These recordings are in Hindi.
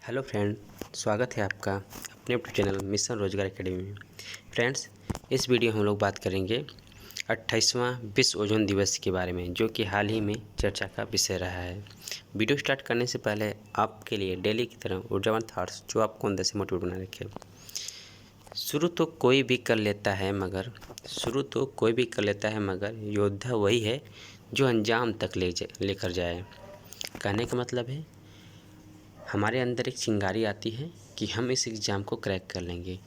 हेलो फ्रेंड, स्वागत है आपका अपने यूट्यूब चैनल मिशन रोजगार एकेडमी में। फ्रेंड्स, इस वीडियो हम लोग बात करेंगे 28वां विश्व ओजोन दिवस के बारे में, जो कि हाल ही में चर्चा का विषय रहा है। वीडियो स्टार्ट करने से पहले आपके लिए डेली की तरह ऊर्जावान थॉट्स जो आपको अंदर से मोटिवेट बना रखे। शुरू तो कोई भी कर लेता है मगर योद्धा वही है जो अंजाम तक लेकर जाए। कहने का मतलब है, हमारे अंदर एक चिंगारी आती है कि हम इस एग्ज़ाम को क्रैक कर लेंगे,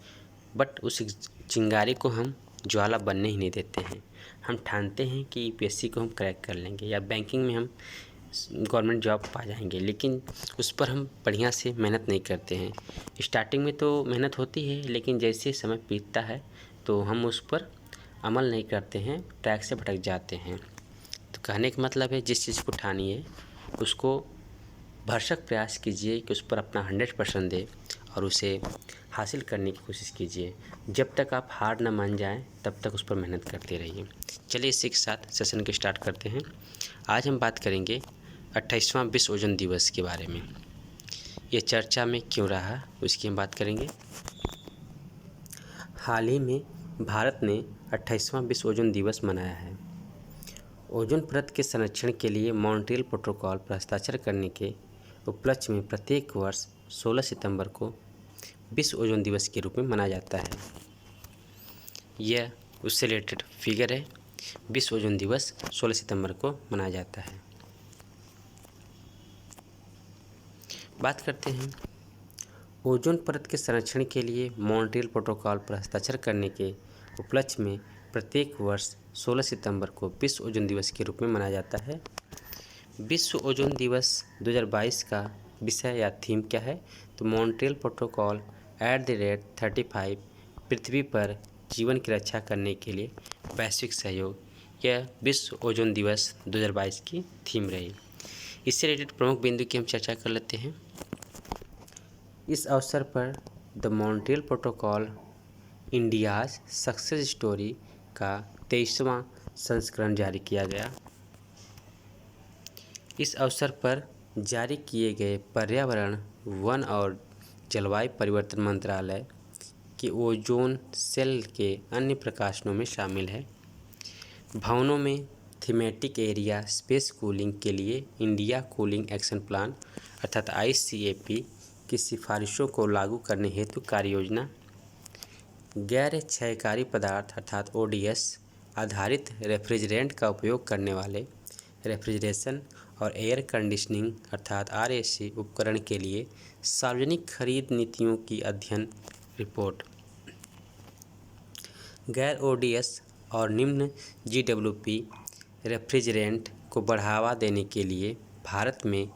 बट उस चिंगारी को हम ज्वाला बनने ही नहीं देते हैं। हम ठानते हैं कि यूपीएससी को हम क्रैक कर लेंगे या बैंकिंग में हम गवर्नमेंट जॉब पा जाएंगे, लेकिन उस पर हम बढ़िया से मेहनत नहीं करते हैं। स्टार्टिंग में तो मेहनत होती है, लेकिन जैसे समय बीतता है तो हम उस पर अमल नहीं करते हैं, ट्रैक से भटक जाते हैं। तो कहने का मतलब है, जिस चीज़ को ठानिए उसको भरसक प्रयास कीजिए कि उस पर अपना 100% दें और उसे हासिल करने की कोशिश कीजिए। जब तक आप हार न मान जाएं तब तक उस पर मेहनत करते रहिए। चलिए इसी के साथ सेशन के स्टार्ट करते हैं। आज हम बात करेंगे 28वां विश्व ओजोन दिवस के बारे में। ये चर्चा में क्यों रहा उसकी हम बात करेंगे। हाल ही में भारत ने 28वां विश्व ओजोन दिवस मनाया है। ओजोन परत के संरक्षण के लिए मॉन्ट्रियल प्रोटोकॉल पर हस्ताक्षर करने के उपलक्ष्य में प्रत्येक वर्ष 16 सितंबर को विश्व ओजोन दिवस के रूप में मनाया जाता है। यह उससे रिलेटेड फिगर है। विश्व ओजोन दिवस 16 सितंबर को मनाया जाता है। बात करते हैं ओजोन परत के संरक्षण के लिए मॉन्ट्रियल प्रोटोकॉल पर हस्ताक्षर करने के उपलक्ष्य में प्रत्येक वर्ष 16 सितंबर को विश्व ओजोन दिवस के रूप में मनाया जाता है। विश्व ओजोन दिवस 2022 का विषय या थीम क्या है? तो मॉन्ट्रियल प्रोटोकॉल @35 पृथ्वी पर जीवन की रक्षा करने के लिए वैश्विक सहयोग, यह विश्व ओजोन दिवस 2022 की थीम रही। इससे रिलेटेड प्रमुख बिंदु की हम चर्चा कर लेते हैं। इस अवसर पर the Montreal protocol India's success story का 23वां संस्करण जारी किया गया। इस अवसर पर जारी किए गए पर्यावरण, वन और जलवायु परिवर्तन मंत्रालय के ओजोन सेल के अन्य प्रकाशनों में शामिल है। भवनों में थीमेटिक एरिया स्पेस कूलिंग के लिए इंडिया कूलिंग एक्शन प्लान अर्थात ICAP की सिफारिशों को लागू करने हेतु कार्य योजना, गैर क्षयकारी पदार्थ अर्थात ODS आधारित रेफ्रिजरेंट का उपयोग करने वाले रेफ्रिजरेशन और एयर कंडीशनिंग अर्थात RAC उपकरण के लिए सार्वजनिक खरीद नीतियों की अध्ययन रिपोर्ट, गैर ODS और निम्न GWP रेफ्रिजरेंट को बढ़ावा देने के लिए भारत में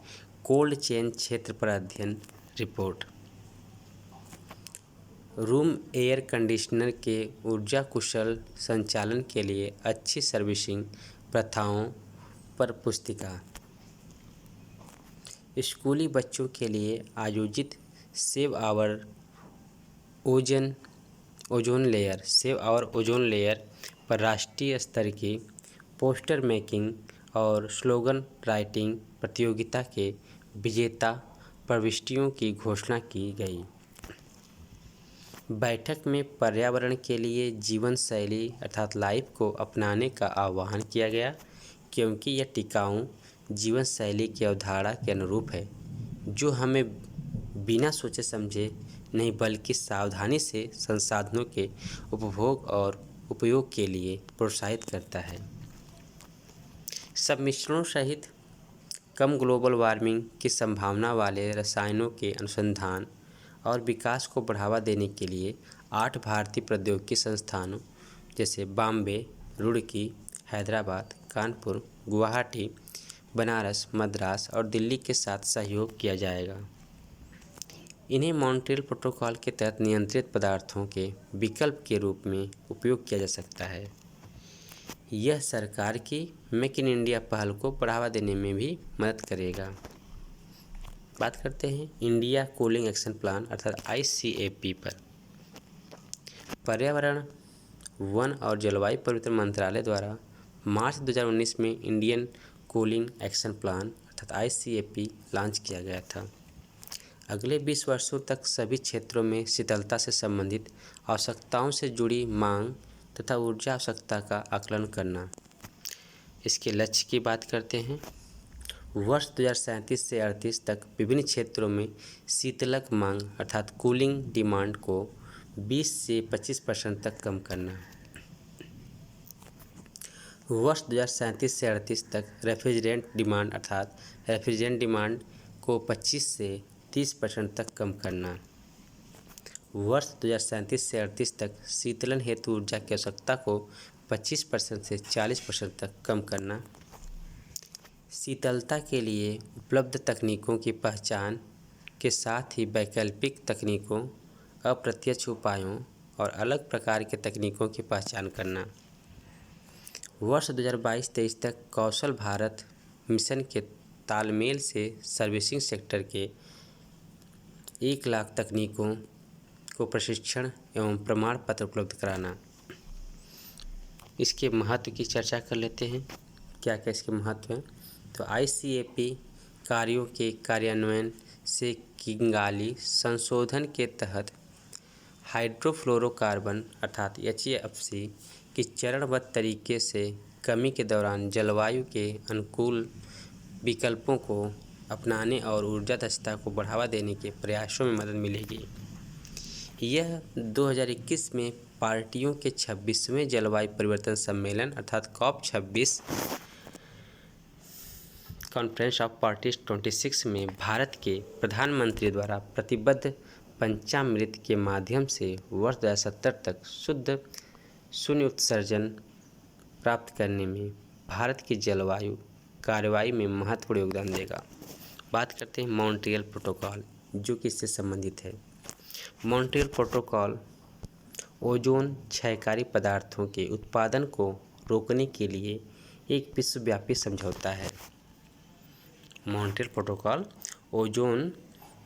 कोल्ड चेन क्षेत्र पर अध्ययन रिपोर्ट, रूम एयर कंडीशनर के ऊर्जा कुशल संचालन के लिए अच्छी सर्विसिंग प्रथाओं पर पुस्तिका, स्कूली बच्चों के लिए आयोजित सेव आवर ओजोन लेयर पर राष्ट्रीय स्तर की पोस्टर मेकिंग और स्लोगन राइटिंग प्रतियोगिता के विजेता प्रविष्टियों की घोषणा की गई। बैठक में पर्यावरण के लिए जीवन शैली अर्थात लाइफ को अपनाने का आह्वान किया गया, क्योंकि यह टिकाऊ जीवन शैली की अवधारणा के अनुरूप है, जो हमें बिना सोचे समझे नहीं बल्कि सावधानी से संसाधनों के उपभोग और उपयोग के लिए प्रोत्साहित करता है। सब मिश्रणों सहित कम ग्लोबल वार्मिंग की संभावना वाले रसायनों के अनुसंधान और विकास को बढ़ावा देने के लिए 8 भारतीय प्रौद्योगिकी संस्थानों जैसे बॉम्बे, रुड़की, हैदराबाद, कानपुर, गुवाहाटी, बनारस, मद्रास और दिल्ली के साथ सहयोग किया जाएगा। इन्हें मॉन्ट्रियल प्रोटोकॉल के तहत नियंत्रित पदार्थों के विकल्प के रूप में उपयोग किया जा सकता है। यह सरकार की मेक इन इंडिया पहल को बढ़ावा देने में भी मदद करेगा। बात करते हैं इंडिया कूलिंग एक्शन प्लान अर्थात ICAP पर। पर्यावरण, वन और जलवायु परिवर्तन मंत्रालय द्वारा मार्च 2019 में इंडियन कूलिंग एक्शन प्लान अर्थात ICAP लॉन्च किया गया था। अगले 20 वर्षों तक सभी क्षेत्रों में शीतलता से संबंधित आवश्यकताओं से जुड़ी मांग तथा ऊर्जा आवश्यकता का आकलन करना। इसके लक्ष्य की बात करते हैं। वर्ष 2037 से 38 तक विभिन्न क्षेत्रों में शीतलक मांग अर्थात कूलिंग डिमांड को 20 से 25% तक कम करना। वर्ष 2037 से 38 तक रेफ्रिजरेंट डिमांड अर्थात रेफ्रिजरेंट डिमांड को 25 से 30% तक कम करना। वर्ष 2037 से 38 तक शीतलन हेतु ऊर्जा की आवश्यकता को 25% से 40% तक कम करना। शीतलता के लिए उपलब्ध तकनीकों की पहचान के साथ ही वैकल्पिक तकनीकों, अप्रत्यक्ष उपायों और अलग प्रकार के तकनीकों की पहचान करना। वर्ष 2022-23 तक कौशल भारत मिशन के तालमेल से सर्विसिंग सेक्टर के 1 लाख तकनीकों को प्रशिक्षण एवं प्रमाण पत्र उपलब्ध कराना। इसके महत्व की चर्चा कर लेते हैं। क्या क्या इसके महत्व हैं? तो ICAP कार्यों के कार्यान्वयन से किगाली संशोधन के तहत हाइड्रोफ्लोरोकार्बन अर्थात HFC की चरणबद्ध तरीके से कमी के दौरान जलवायु के अनुकूल विकल्पों को अपनाने और ऊर्जा दक्षता को बढ़ावा देने के प्रयासों में मदद मिलेगी। यह 2021 में पार्टियों के 26वें जलवायु परिवर्तन सम्मेलन अर्थात COP26 कॉन्फ्रेंस ऑफ पार्टीज 26 में भारत के प्रधानमंत्री द्वारा प्रतिबद्ध पंचामृत के माध्यम से वर्ष 2070 तक शुद्ध शून्य उत्सर्जन प्राप्त करने में भारत की जलवायु कार्रवाई में महत्वपूर्ण योगदान देगा। बात करते हैं मॉन्ट्रियल प्रोटोकॉल, जो कि इससे संबंधित है। मॉन्ट्रियल प्रोटोकॉल ओजोन क्षयकारी पदार्थों के उत्पादन को रोकने के लिए एक विश्वव्यापी समझौता है। मॉन्ट्रियल प्रोटोकॉल ओजोन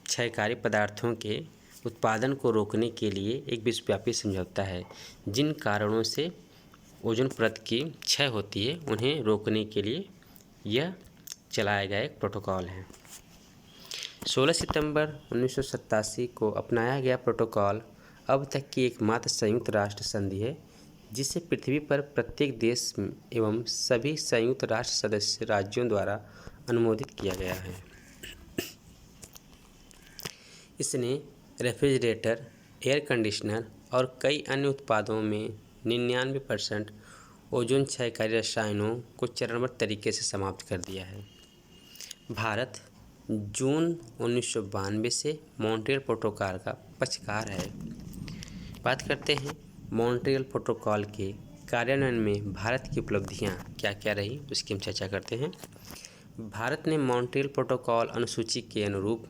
क्षयकारी पदार्थों के उत्पादन को रोकने के लिए एक विश्वव्यापी समझौता है। जिन कारणों से ओजोन परत की क्षय होती है उन्हें रोकने के लिए यह चलाया गया एक प्रोटोकॉल है। 16 सितंबर 1987 को अपनाया गया प्रोटोकॉल अब तक की एकमात्र संयुक्त राष्ट्र संधि है जिसे पृथ्वी पर प्रत्येक देश एवं सभी संयुक्त राष्ट्र सदस्य राज्यों द्वारा अनुमोदित किया गया है। इसने रेफ्रिजरेटर, एयर कंडीशनर और कई अन्य उत्पादों में 99% ओजोन क्षयकारी रसायनों को चरणबद्ध तरीके से समाप्त कर दिया है। भारत जून 1992 से मॉन्ट्रियल प्रोटोकॉल का पक्षकार है। बात करते हैं मॉन्ट्रियल प्रोटोकॉल के कार्यान्वयन में भारत की उपलब्धियां क्या क्या रही, उसकी हम चर्चा करते हैं। भारत ने मॉन्ट्रियल प्रोटोकॉल अनुसूची के अनुरूप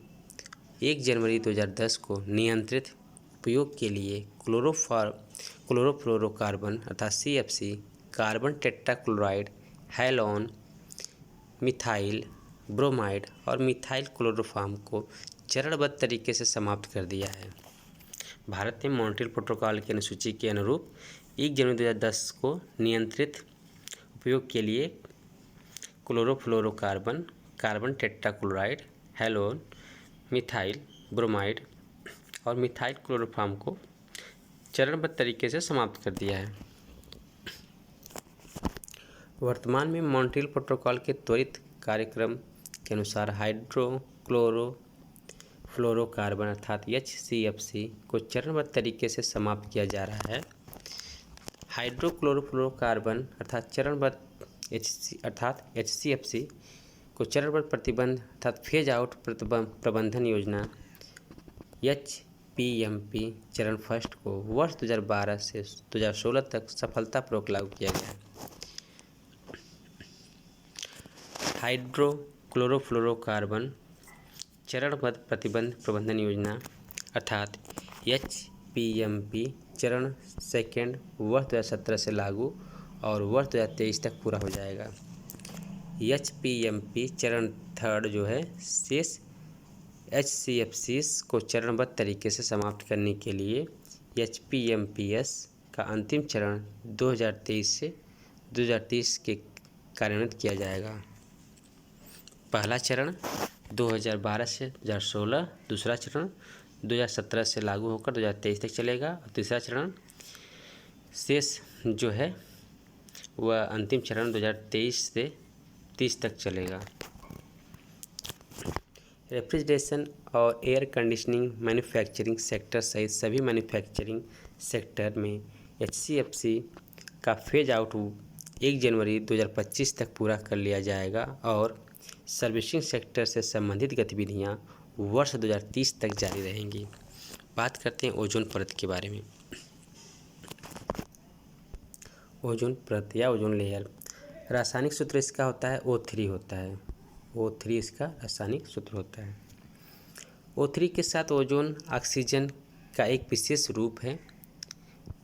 1 जनवरी 2010 को नियंत्रित उपयोग के लिए क्लोरोफ्लोरोकार्बन अर्थात CFC, carbon tetrachloride, halon, methyl bromide और मिथाइल क्लोरोफॉर्म को चरणबद्ध तरीके से समाप्त कर दिया है। भारत ने मॉन्ट्रियल प्रोटोकॉल की अनुसूची के अनुरूप 1 जनवरी 2010 को नियंत्रित उपयोग के लिए chlorofluorocarbon, carbon tetrachloride, halon, methyl bromide और मिथाइल क्लोरोफॉर्म को चरणबद्ध तरीके से समाप्त कर दिया है। वर्तमान में मॉन्ट्रियल प्रोटोकॉल के त्वरित कार्यक्रम के अनुसार हाइड्रोक्लोरोफ्लोरोकार्बन अर्थात HCFC को चरणबद्ध तरीके से समाप्त किया जा रहा है। हाइड्रोक्लोरोफ्लोरोकार्बन अर्थात HCFC को चरणबद्ध प्रतिबंध अर्थात फेज आउट प्रबंधन योजना HPMP चरण फर्स्ट को वर्ष 2012 से 2016 तक सफलतापूर्वक लागू किया गया है। हाइड्रोक्लोरोफ्लोरोकार्बन चरणबद्ध प्रतिबंध प्रबंधन योजना अर्थात HPMP चरण सेकेंड वर्ष 2017 से लागू और वर्ष 2023 तक पूरा हो जाएगा। HPMP चरण थर्ड जो है शेष HCFCs को चरणबद्ध तरीके से समाप्त करने के लिए HPMPS का अंतिम चरण 2023 से 2030 के कार्यान्वित किया जाएगा। पहला चरण 2012 से 2016 दूसरा चरण, 2017 से लागू होकर 2023 तक चलेगा। और तीसरा चरण शेष जो है वह अंतिम चरण 2023 से 30 तक चलेगा। रेफ्रिजरेशन और एयर कंडीशनिंग मैन्युफैक्चरिंग सेक्टर सहित सभी मैन्युफैक्चरिंग सेक्टर में HCFC का फेज आउट 1 जनवरी 2025 तक पूरा कर लिया जाएगा और सर्विसिंग सेक्टर से संबंधित गतिविधियां वर्ष 2030 तक जारी रहेंगी। बात करते हैं ओजोन परत के बारे में। ओजोन परत या ओजोन लेयर, रासायनिक सूत्र इसका होता है O3 होता है। O3 इसका रासायनिक सूत्र होता है। O3 के साथ ओजोन ऑक्सीजन का एक विशेष रूप है।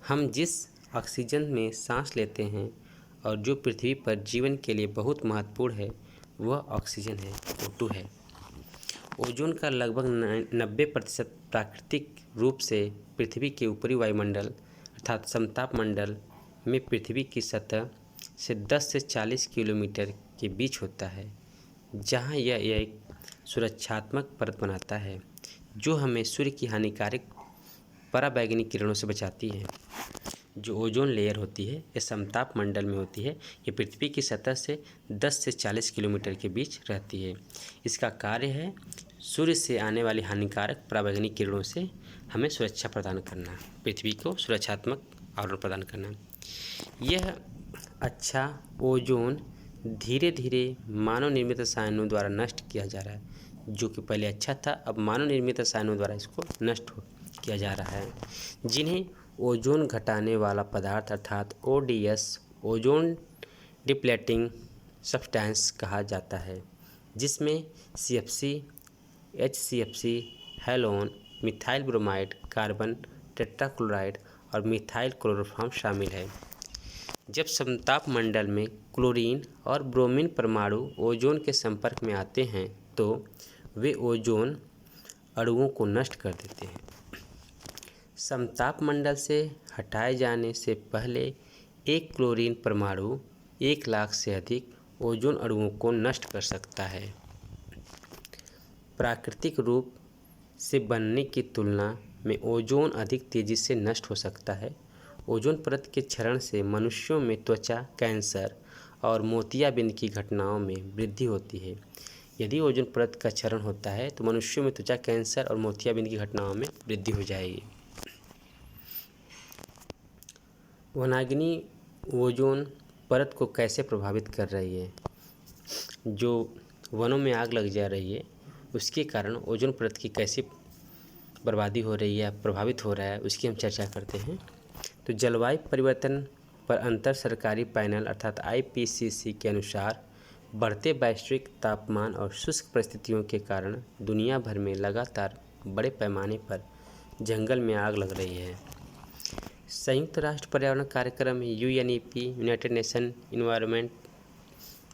हम जिस ऑक्सीजन में सांस लेते हैं और जो पृथ्वी पर जीवन के लिए बहुत महत्वपूर्ण है वह ऑक्सीजन है, O2 है। ओजोन का लगभग 90% प्राकृतिक रूप से पृथ्वी के ऊपरी वायुमंडल अर्थात समताप मंडल में पृथ्वी की सतह से 10 से 40 किलोमीटर के बीच होता है, जहां यह एक सुरक्षात्मक परत बनाता है जो हमें सूर्य की हानिकारक पराबैंगनी किरणों से बचाती है। जो ओजोन लेयर होती है यह समताप मंडल में होती है। ये पृथ्वी की सतह से 10 से 40 किलोमीटर के बीच रहती है। इसका कार्य है सूर्य से आने वाली हानिकारक पराबैंगनी किरणों से हमें सुरक्षा प्रदान करना, पृथ्वी को सुरक्षात्मक आवरण प्रदान करना। यह अच्छा ओजोन धीरे धीरे मानव निर्मित रसायनों द्वारा नष्ट किया जा रहा है। जो कि पहले अच्छा था, अब मानव निर्मित रसायनों द्वारा इसको नष्ट किया जा रहा है, जिन्हें ओजोन घटाने वाला पदार्थ अर्थात ODS ओजोन डिप्लेटिंग सब्सटेंस कहा जाता है, जिसमें CFC, HCFC, halon, methyl bromide, carbon tetrachloride और मिथाइल क्लोरोफॉर्म शामिल है। जब समताप मंडल में क्लोरीन और ब्रोमीन परमाणु ओजोन के संपर्क में आते हैं तो वे ओजोन अणुओं को नष्ट कर देते हैं। समताप मंडल से हटाए जाने से पहले एक क्लोरीन परमाणु 1 लाख से अधिक ओजोन अणुओं को नष्ट कर सकता है। प्राकृतिक रूप से बनने की तुलना में ओजोन अधिक तेज़ी से नष्ट हो सकता है। ओजोन परत के क्षरण से मनुष्यों में त्वचा कैंसर और मोतियाबिंद की घटनाओं में वृद्धि होती है। यदि ओजोन परत का क्षरण होता है तो मनुष्यों में त्वचा कैंसर और मोतियाबिंद की घटनाओं में वृद्धि हो जाएगी। वनाग्नि ओजोन परत को कैसे प्रभावित कर रही है? जो वनों में आग लग जा रही है उसके कारण ओजोन परत की कैसी बर्बादी हो रही है, प्रभावित हो रहा है, उसकी हम चर्चा करते हैं। तो जलवायु परिवर्तन पर अंतर सरकारी पैनल अर्थात IPCC के अनुसार बढ़ते वैश्विक तापमान और शुष्क परिस्थितियों के कारण दुनिया भर में लगातार बड़े पैमाने पर जंगल में आग लग रही है। संयुक्त राष्ट्र पर्यावरण कार्यक्रम UNEP United Nation environment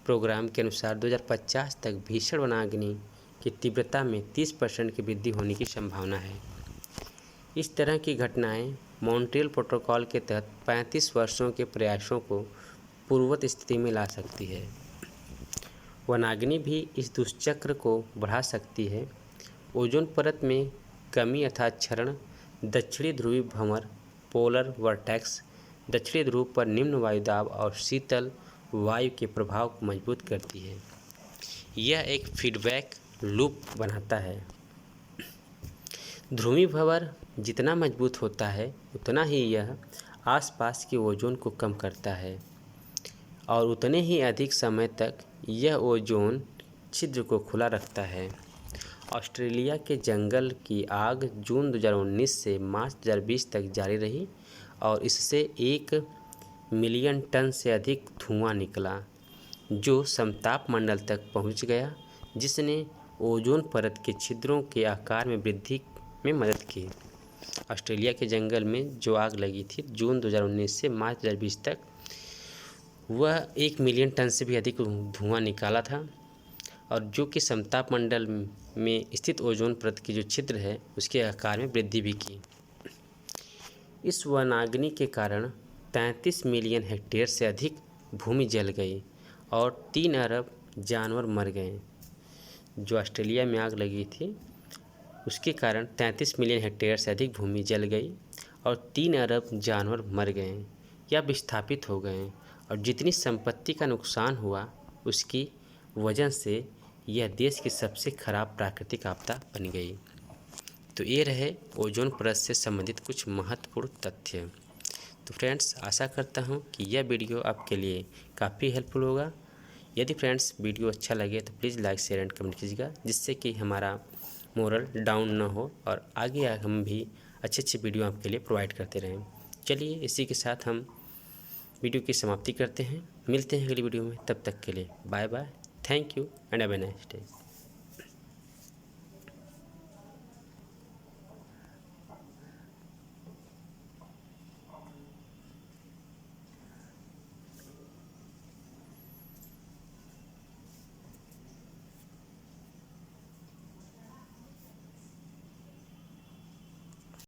programme के अनुसार 2050 तक भीषण वनाग्नि की तीव्रता में 30% की वृद्धि होने की संभावना है। इस तरह की घटनाएं मॉन्ट्रियल प्रोटोकॉल के तहत 35 वर्षों के प्रयासों को पूर्ववत स्थिति में ला सकती है। वनाग्नि भी इस दुष्चक्र को बढ़ा सकती है। ओजोन परत में कमी अर्थात क्षरण, दक्षिणी ध्रुवीय भंवर पोलर वर्टेक्स, दक्षिणी ध्रुव पर निम्न वायुदाब और शीतल वायु के प्रभाव को मजबूत करती है। यह एक फीडबैक लूप बनाता है। ध्रुवीय भंवर जितना मजबूत होता है उतना ही यह आसपास के ओजोन को कम करता है और उतने ही अधिक समय तक यह ओजोन छिद्र को खुला रखता है। ऑस्ट्रेलिया के जंगल की आग जून 2019 से मार्च 2020 तक जारी रही और इससे 1 मिलियन टन से अधिक धुआं निकला जो समताप मंडल तक पहुंच गया, जिसने ओजोन परत के छिद्रों के आकार में वृद्धि में मदद की। ऑस्ट्रेलिया के जंगल में जो आग लगी थी जून 2019 से मार्च 2020 तक, वह 1 मिलियन टन से भी अधिक धुआं निकाला था और जो कि समताप मंडल में स्थित ओजोन परत की जो छिद्र है उसके आकार में वृद्धि भी की। इस वनाग्नि के कारण 33 मिलियन हेक्टेयर से अधिक भूमि जल गई और 3 अरब जानवर मर गए। जो ऑस्ट्रेलिया में आग लगी थी उसके कारण 33 मिलियन हेक्टेयर से अधिक भूमि जल गई और 3 अरब जानवर मर गए या विस्थापित हो गए और जितनी संपत्ति का नुकसान हुआ उसकी वजह से यह देश की सबसे खराब प्राकृतिक आपदा बन गई। तो ये रहे ओजोन परत से संबंधित कुछ महत्वपूर्ण तथ्य। तो फ्रेंड्स, आशा करता हूँ कि यह वीडियो आपके लिए काफ़ी हेल्पफुल होगा। यदि फ्रेंड्स वीडियो अच्छा लगे तो please like share and comment कीजिएगा, जिससे कि हमारा मोरल डाउन ना हो और आगे हम भी अच्छे अच्छे वीडियो आपके लिए प्रोवाइड करते रहें। चलिए इसी के साथ हम वीडियो की समाप्ति करते हैं। मिलते हैं अगली वीडियो में, तब तक के लिए bye bye. Thank you and have a nice day.